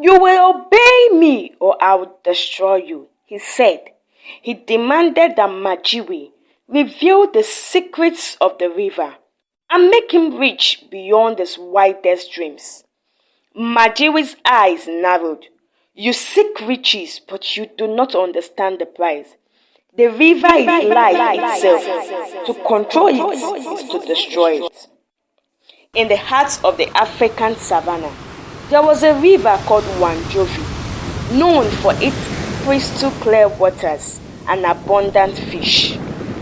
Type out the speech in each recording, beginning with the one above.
"You will obey me or I will destroy you," he said. He demanded that Majiwe reveal the secrets of the river and make him rich beyond his wildest dreams. Majiwe's eyes narrowed. "You seek riches, but you do not understand the price. The river is life itself. To control it is to destroy it." In the heart of the African savannah, there was a river called Wanjovu, known for its crystal clear waters and abundant fish.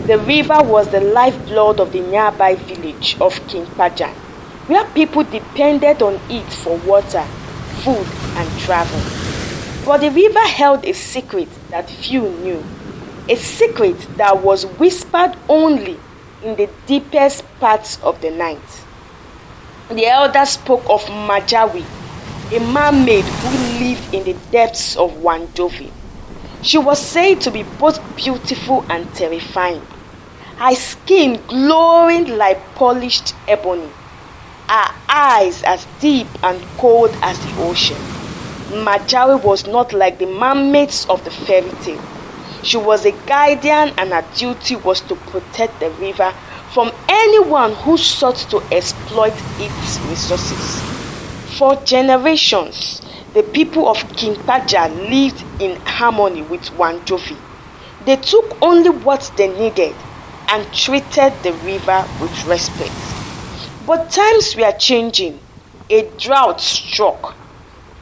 The river was the lifeblood of the nearby village of Kimpajan, where people depended on it for water, food, and travel. But the river held a secret that few knew, a secret that was whispered only in the deepest parts of the night. The elders spoke of Majiwe, a mermaid who lived in the depths of Wanjovu. She was said to be both beautiful and terrifying, her skin glowing like polished ebony, her eyes as deep and cold as the ocean. Majiwe was not like the mermaids of the fairy tale. She was a guardian, and her duty was to protect the river from anyone who sought to exploit its resources. For generations, the people of Kimpaja lived in harmony with Wanjovu. They took only what they needed and treated the river with respect. But times were changing. A drought struck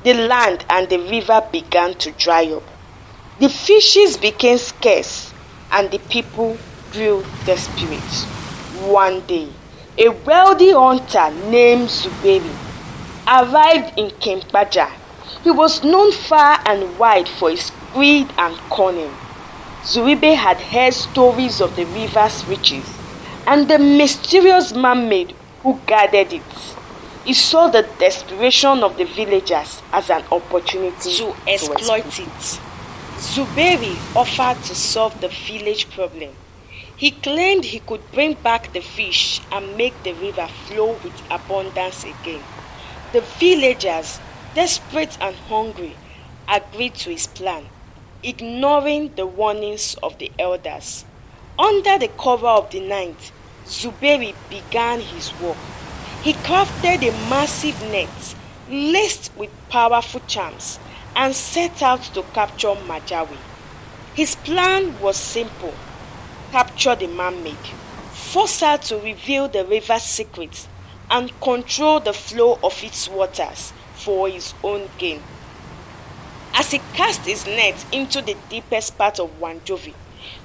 the land and the river began to dry up. The fishes became scarce and the people grew desperate. One day, a wealthy hunter named Zuberi arrived in Kimpaja. He was known far and wide for his greed and cunning. Zuberi had heard stories of the river's riches and the mysterious mermaid who guarded it. He saw the desperation of the villagers as an opportunity to exploit it. Zuberi offered to solve the village problem. He claimed he could bring back the fish and make the river flow with abundance again. The villagers, desperate and hungry, agreed to his plan, ignoring the warnings of the elders. Under the cover of the night, Zuberi began his work. He crafted a massive net laced with powerful charms and set out to capture Majiwe. His plan was simple: capture the mermaid, force her to reveal the river's secrets, and control the flow of its waters for his own gain. As he cast his net into the deepest part of Wanjovu,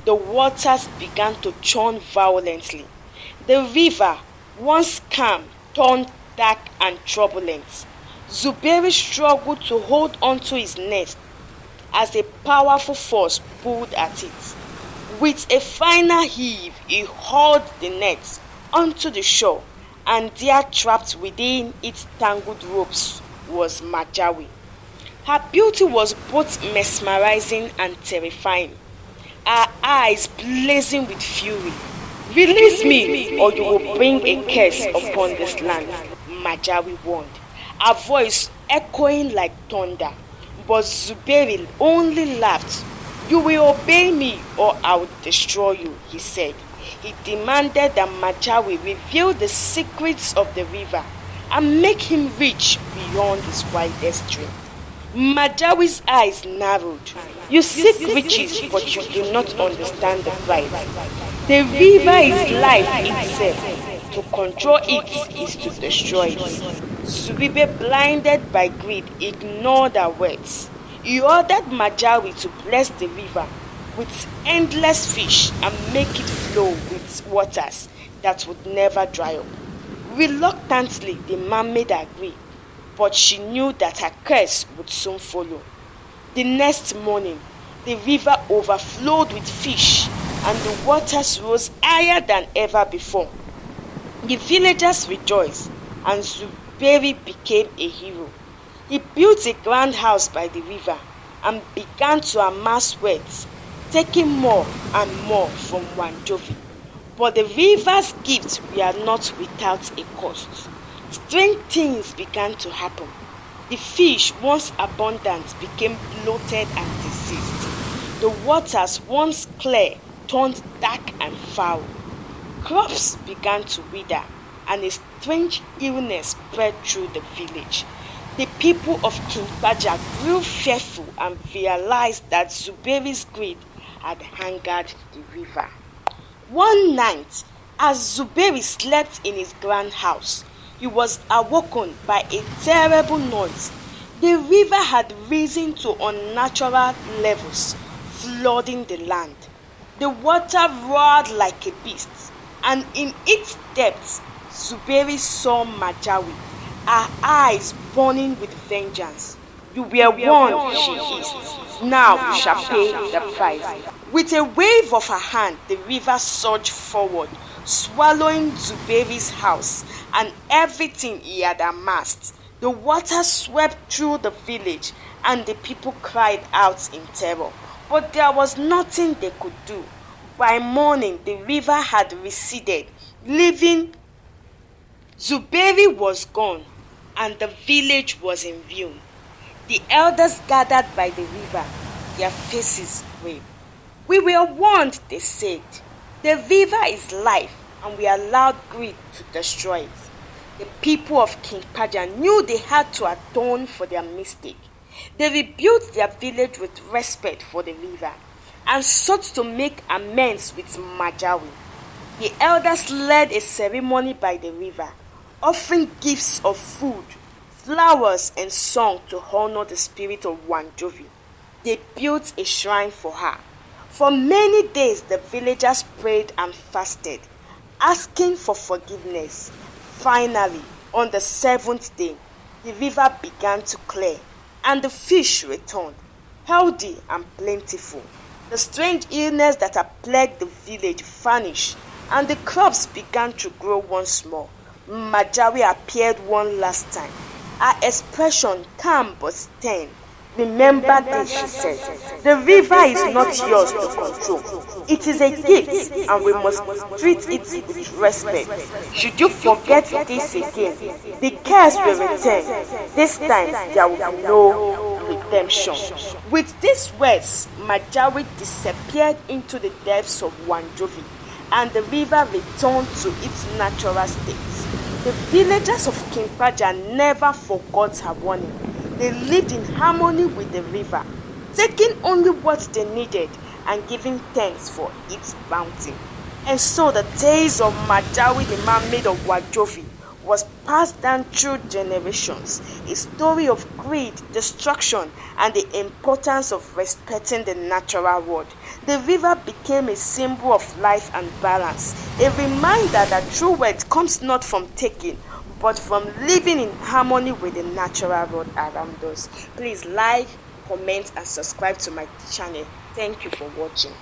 the waters began to churn violently. The river, once calm, turned dark and turbulent. Zuberi struggled to hold onto his net as a powerful force pulled at it. With a final heave, he hauled the net onto the shore, and there, trapped within its tangled ropes, was Majiwe. Her beauty was both mesmerizing and terrifying, her eyes blazing with fury. "Release me, or you will bring a curse upon this land," Majiwe warned, her voice echoing like thunder. But Zuberi only laughed. "You will obey me or I will destroy you," he said. He demanded that Majiwe reveal the secrets of the river and make him rich beyond his wildest dream. Majiwe's eyes narrowed. "You seek riches, but you do not understand the price. The river is life itself. To control it is to destroy it." Zuberi, blinded by greed, ignored her words. He ordered Majiwe to bless the river with endless fish and make it flow with waters that would never dry up. Reluctantly, the mermaid agreed, but she knew that her curse would soon follow. The next morning, the river overflowed with fish and the waters rose higher than ever before. The villagers rejoiced and Zuberi became a hero. He built a grand house by the river and began to amass wealth, taking more and more from Wanjovu. But the river's gifts were not without a cost. Strange things began to happen. The fish, once abundant, became bloated and diseased. The waters, once clear, turned dark and foul. Crops began to wither, and a strange illness spread through the village. The people of King Baja grew fearful and realized that Zuberi's greed had angered the river. One night, as Zuberi slept in his grand house, he was awoken by a terrible noise. The river had risen to unnatural levels, flooding the land. The water roared like a beast, and in its depths, Zuberi saw Majiwe, her eyes burning with vengeance. "You were warned," she hissed. "Now you shall pay the price." With a wave of her hand, the river surged forward, swallowing Zuberi's house and everything he had amassed. The water swept through the village, and the people cried out in terror. But there was nothing they could do. By morning, the river had receded, leaving Zuberi was gone, and the village was in ruin. The elders gathered by the river, their faces grave. "We were warned," they said. "The river is life, and we allowed greed to destroy it." The people of King Paja knew they had to atone for their mistake. They rebuilt their village with respect for the river and sought to make amends with Majiwe. The elders led a ceremony by the river, offering gifts of food, flowers, and song to honor the spirit of Wanjovu. They built a shrine for her. For many days, the villagers prayed and fasted, asking for forgiveness. Finally, on the 7th day, the river began to clear, and the fish returned, healthy and plentiful. The strange illness that had plagued the village vanished, and the crops began to grow once more. Majiwe appeared one last time, her expression calm but stern. "Remember this," she said. "The river is not yours to control. It is a gift, and we must treat it with respect. Should you forget this again, the curse will return. This time there will be no redemption." With these words, Majiwe disappeared into the depths of Wanjovu, and the river returned to its natural state. The villagers of King Paja never forgot her warning. They lived in harmony with the river, taking only what they needed and giving thanks for its bounty. And so the tales of Majiwe, the mermaid of Wanjovu, was passed down through generations, a story of greed, destruction, and the importance of respecting the natural world. The river became a symbol of life and balance, a reminder that true wealth comes not from taking, but from living in harmony with the natural world around us. Please like, comment, and subscribe to my channel. Thank you for watching.